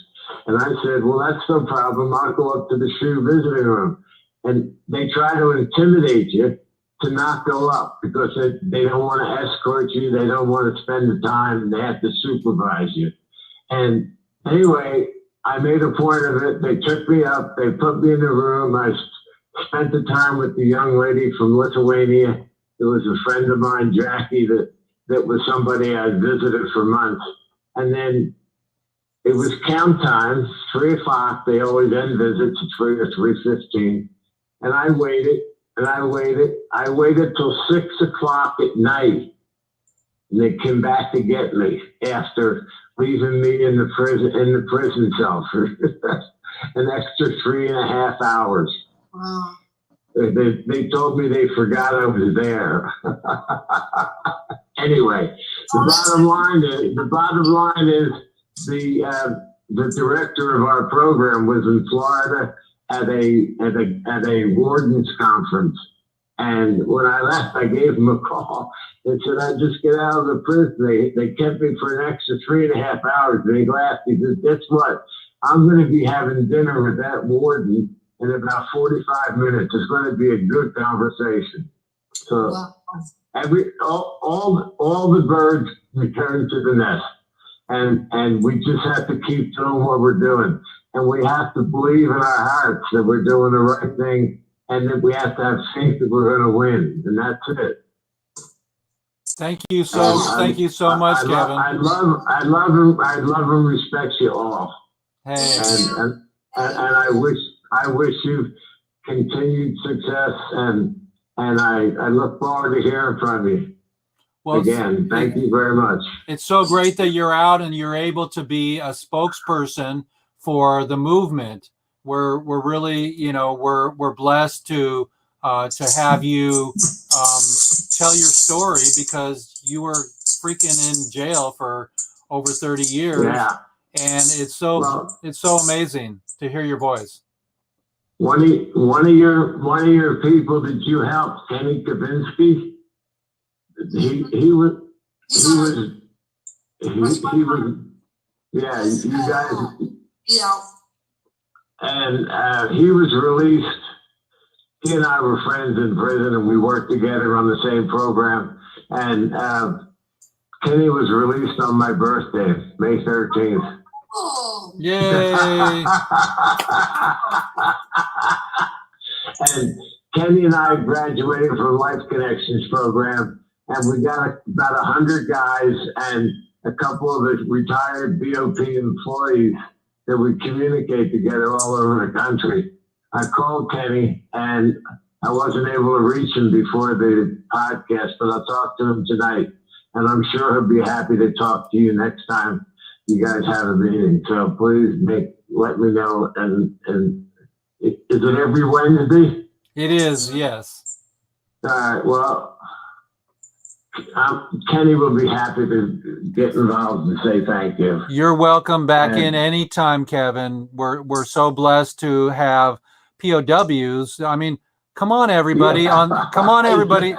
And I said, well, that's no problem. I'll go up to the SHU visiting room. And they try to intimidate you to not go up because they don't want to escort you. They don't want to spend the time. They have to supervise you. And anyway, I made a point of it. They took me up. They put me in the room. I spent the time with the young lady from Lithuania. It was a friend of mine, Jackie, that was somebody I visited for months. And then it was count time, 3 o'clock. They always end visits at 3 or 3:15. And I waited. I waited till 6 o'clock at night, and they came back to get me after leaving me in the prison cell for an extra 3.5 hours. Wow. They told me they forgot I was there. Anyway, the bottom line is the director of our program was in Florida at a warden's conference, and when I left, I gave him a call and said I'd just get out of the prison. They kept me for an extra 3.5 hours. And he laughed. He said, "Guess what? I'm going to be having dinner with that warden in about 45 minutes. It's going to be a good conversation." So all the birds return to the nest, and we just have to keep doing what we're doing. And we have to believe in our hearts that we're doing the right thing, and that we have to have faith that we're going to win. And that's it. Thank you so much, Kevin. I love and respect you all. Hey. And I wish you continued success, and I look forward to hearing from you. Well, again, thank you very much. It's so great that you're out and you're able to be a spokesperson for the movement. We're really, we're blessed to have you tell your story, because you were freaking in jail for over 30 years. Yeah. And it's so amazing to hear your voice. One of your people that you helped, Kenny Kavinsky, he was yeah, you guys. Yeah. And he was released. He and I were friends in prison, and we worked together on the same program. And Kenny was released on my birthday, May 13th. Oh. Yay! And Kenny and I graduated from Life Connections program, and we got about 100 guys and a couple of the retired BOP employees that we communicate together all over the country. I called Kenny, and I wasn't able to reach him before the podcast, but I'll talk to him tonight. And I'm sure he'll be happy to talk to you next time you guys have a meeting. So please let me know. And is it every Wednesday? It is, yes. All right. Well, Kenny will be happy to get involved and say thank you. You're welcome back in anytime, Kevin. We're so blessed to have POWs. I mean, come on, everybody come on, everybody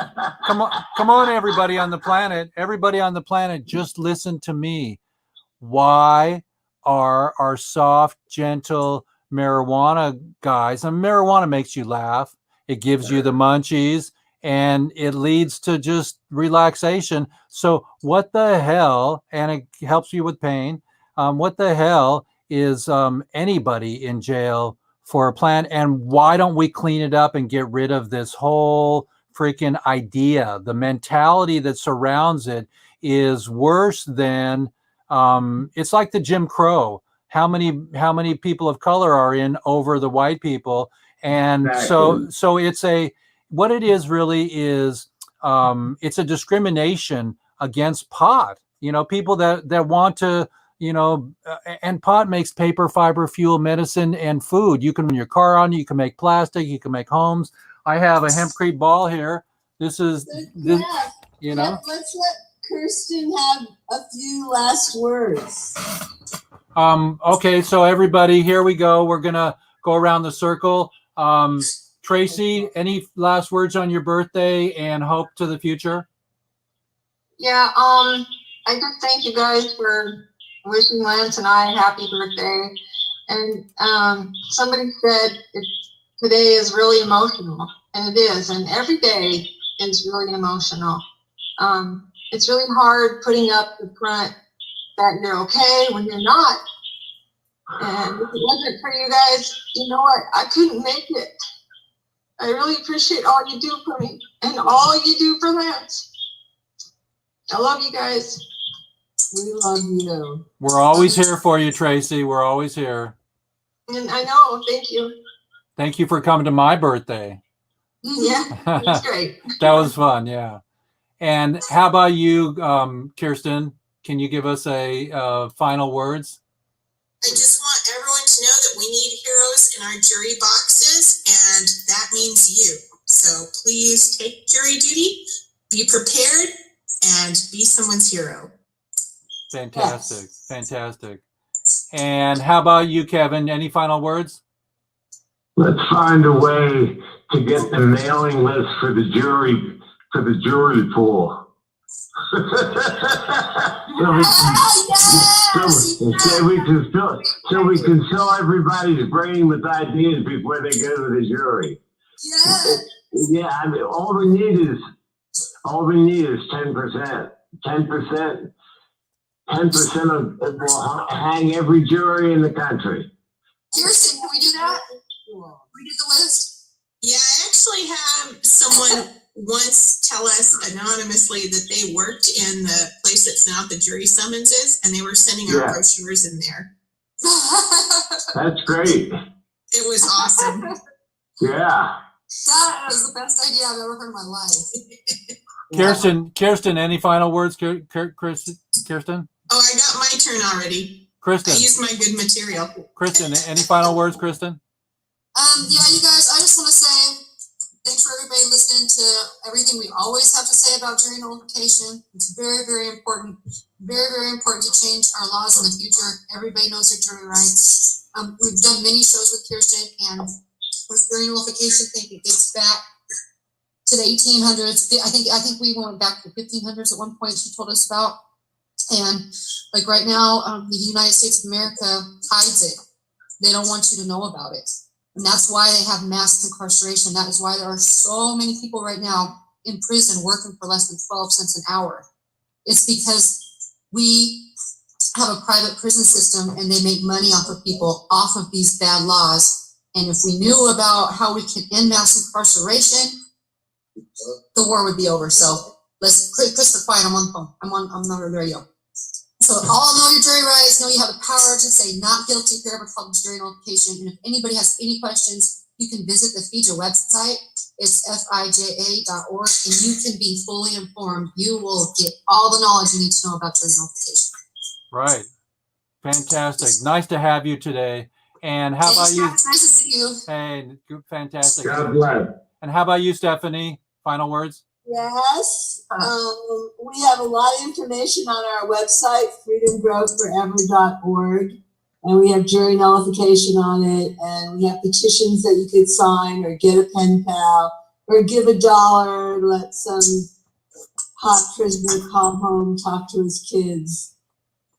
on the planet. Everybody on the planet, just listen to me. Why are our soft, gentle marijuana guys, and marijuana makes you laugh. It gives you the munchies and it leads to just relaxation. So what the hell, and it helps you with pain. What the hell is anybody in jail for a plan? And why don't we clean it up and get rid of this whole freaking idea? The mentality that surrounds it is worse than, it's like the Jim Crow. How many people of color are in over the white people? And exactly. so it's what it is really is, it's a discrimination against pot. People that want to, and pot makes paper, fiber, fuel, medicine, and food. You can run your car on it. You can make plastic. You can make homes. I have a hempcrete ball here. This is, Let's let Kristin have a few last words. Okay, so everybody, here we go. We're gonna go around the circle. Tracie, any last words on your birthday and hope to the future? Yeah, I just thank you guys for wishing Lance and I a happy birthday. And somebody said today is really emotional, and it is. And every day is really emotional. It's really hard putting up the front that you're okay when you're not. And if it wasn't for you guys, you know what? I couldn't make it. I really appreciate all you do for me and all you do for Lance. I love you guys. We love you. We're always here for you, Tracie. We're always here. And I know. Thank you. Thank you for coming to my birthday. Yeah, that's great. That was fun. Yeah. And how about you, Kristin? Can you give us a final words? I just want everyone to know that we need heroes in our jury boxes, and that means you. So please take jury duty, be prepared, and be someone's hero. Fantastic. Yes. Fantastic. And how about you, Kevin? Any final words? Let's find a way to get the mailing list for the jury pool. so we can fill everybody's brain with ideas before they go to the jury. Yeah, I mean, all we need is 10%. 10% will hang every jury in the country. Kirsten, can we do that? Can we get the list? Yeah, I actually have someone once tell us anonymously that they worked in the place that sent out the jury summonses, and they were sending our brochures in there. That's great. It was awesome. Yeah. That was the best idea I've ever heard in my life. Kirsten, any final words, Kirsten? Oh, I got my turn already. Kristin. I used my good material. Kristin, any final words, Kristin? Yeah, you guys, I just want to say thanks for everybody listening to everything we always have to say about jury nullification. It's very, very important. Very, very important to change our laws in the future. Everybody knows their jury rights. We've done many shows with Kirsten, and with jury nullification, I think it dates back to the 1800s. I think we went back to the 1500s at one point. She told us about, and like right now, the United States of America hides it. They don't want you to know about it. And that's why they have mass incarceration. That is why there are so many people right now in prison working for less than 12 cents an hour. It's because we have a private prison system and they make money off of people, off of these bad laws. And if we knew about how we could end mass incarceration, the war would be over. So let's, Christopher, quiet, I'm on the phone. I'm on the radio. So all know your jury rights, know you have the power to say not guilty if you're ever called jury nullification. And if anybody has any questions, you can visit the FIJA website. It's FIJA.org, and you can be fully informed. You will get all the knowledge you need to know about jury nullification. Right. Fantastic. Nice to have you today. And how about you? Nice to see you. Hey, fantastic. God bless. And how about you, Stephanie? Final words? Yes. We have a lot of information on our website, freedomgrowforever.org. And we have jury nullification on it. And we have petitions that you could sign or get a pen pal or give $1, let some hot prisoner call home, talk to his kids.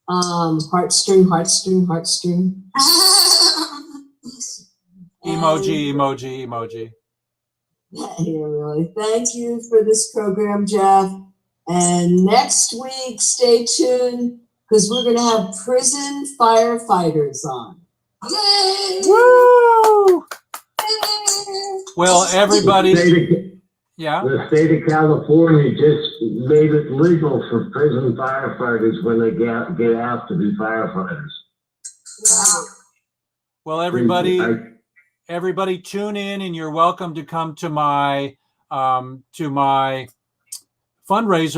Heartstring. Emoji. Yeah, really. Thank you for this program, Jeff. And next week, stay tuned because we're going to have prison firefighters on. Yay! Woo! Well, everybody. The state of California just made it legal for prison firefighters when they get out to be firefighters. Wow. Well, everybody tune in, and you're welcome to come to my fundraiser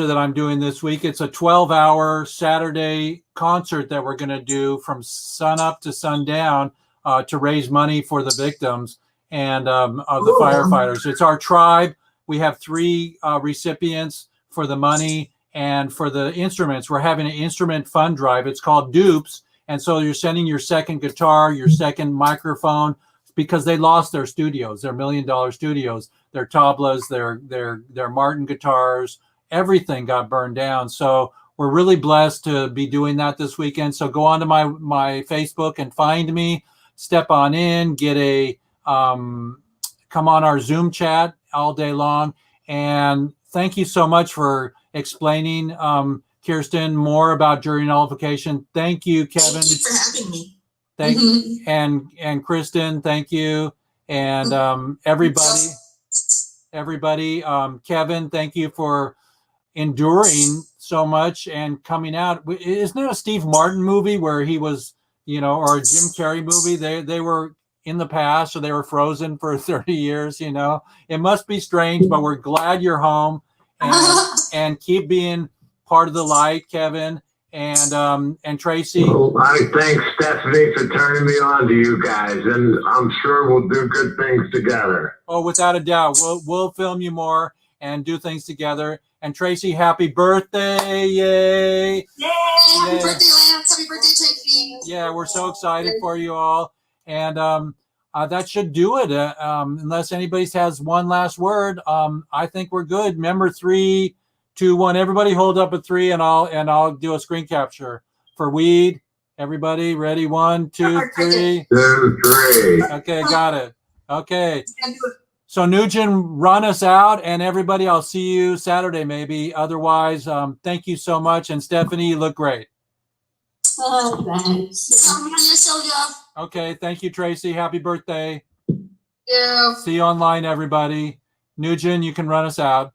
that I'm doing this week. It's a 12-hour Saturday concert that we're going to do from sun up to sundown to raise money for the victims and of the firefighters. It's our tribe. We have 3 recipients for the money and for the instruments. We're having an instrument fund drive. It's called Dupes. And so you're sending your second guitar, your second microphone, because they lost their studios, their $1 million studios, their tablas, their Martin guitars, everything got burned down. So we're really blessed to be doing that this weekend. So go on to my Facebook and find me, step on in, get a, come on our Zoom chat all day long. And thank you so much for explaining, Kristin, more about jury nullification. Thank you, Kevin. Thank you for having me. And Kristin, thank you. And everybody, Kevin, thank you for enduring so much and coming out. Isn't there a Steve Martin movie where he was, or a Jim Carrey movie? They were in the past, or they were frozen for 30 years, It must be strange, but we're glad you're home and keep being part of the light, Kevin. And Tracie. Well, I thank Stephanie for turning me on to you guys, and I'm sure we'll do good things together. Oh, without a doubt. We'll film you more and do things together. And Tracie, happy birthday. Yay. Yay. Happy birthday, Lance. Happy birthday, Tracie. Yeah, we're so excited for you all. And that should do it. Unless anybody has one last word, I think we're good. Remember 3, 2, 1. Everybody hold up a 3, and I'll do a screen capture for weed. Everybody ready? 1, 2, 3. 2, 3. Okay, got it. Okay. So Nugent, run us out, and everybody, I'll see you Saturday maybe. Otherwise, thank you so much. And Stephanie, you look great. Oh, thanks. Okay, thank you, Tracie. Happy birthday. Yeah. See you online, everybody. Nugent, you can run us out.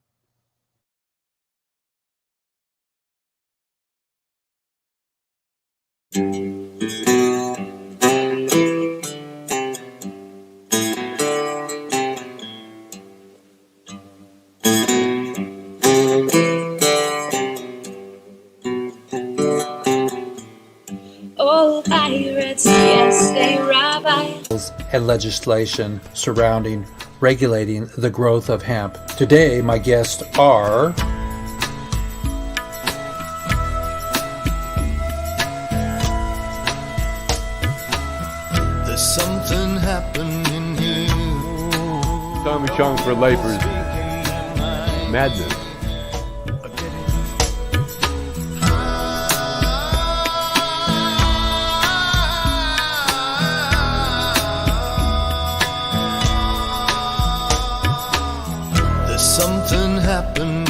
Oh, pirates, yes, they rabbi. And legislation surrounding regulating the growth of hemp. Today, my guests are There's something happening here. Tommy Chong for Labor's Madness. There's something happening